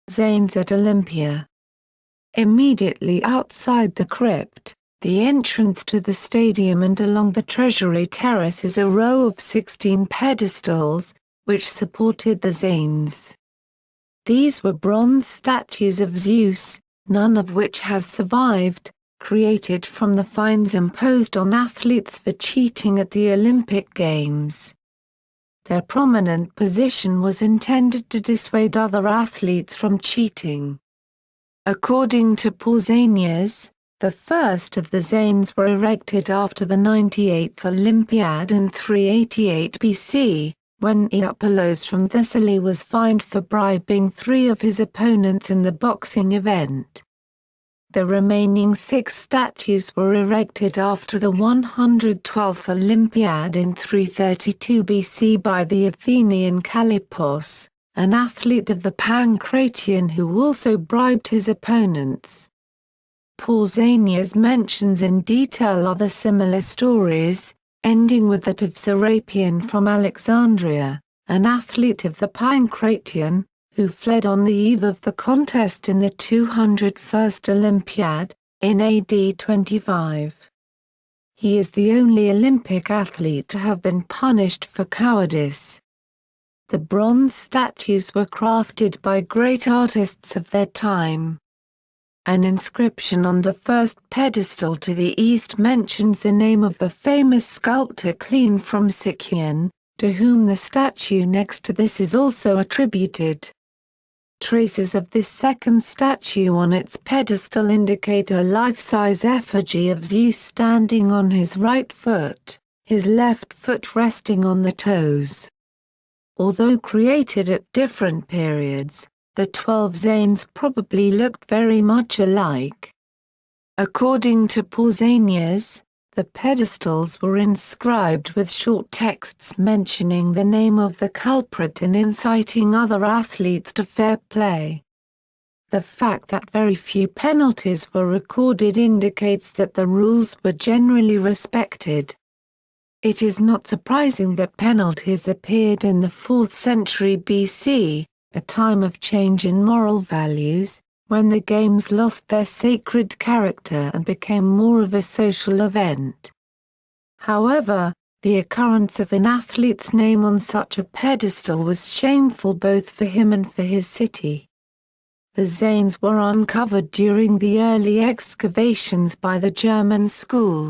Zanes at Olympia. Immediately outside the crypt, the entrance to the stadium and along the Treasury Terrace is a row of 16 pedestals, which supported the Zanes. These were bronze statues of Zeus, none of which has survived, created from the fines imposed on athletes for cheating at the Olympic Games. Their prominent position was intended to dissuade other athletes from cheating. According to Pausanias, the first of the Zanes were erected after the 98th Olympiad in 388 BC, when Eupolos from Thessaly was fined for bribing 3 of his opponents in the boxing event. The remaining 6 statues were erected after the 112th Olympiad in 332 BC by the Athenian Callippos, an athlete of the Pancration who also bribed his opponents. Pausanias mentions in detail other similar stories, ending with that of Serapion from Alexandria, an athlete of the Pancration, who fled on the eve of the contest in the 201st Olympiad, in AD 25. He is the only Olympic athlete to have been punished for cowardice. The bronze statues were crafted by great artists of their time. An inscription on the first pedestal to the east mentions the name of the famous sculptor Cleon from Sicyon, to whom the statue next to this is also attributed. Traces of this second statue on its pedestal indicate a life-size effigy of Zeus standing on his right foot, his left foot resting on the toes. Although created at different periods, the 12 Zanes probably looked very much alike. According to Pausanias, the pedestals were inscribed with short texts mentioning the name of the culprit and inciting other athletes to fair play. The fact that very few penalties were recorded indicates that the rules were generally respected. It is not surprising that penalties appeared in the 4th century BC, a time of change in moral values, when the games lost their sacred character and became more of a social event. However, the occurrence of an athlete's name on such a pedestal was shameful both for him and for his city. The Zanes were uncovered during the early excavations by the German school,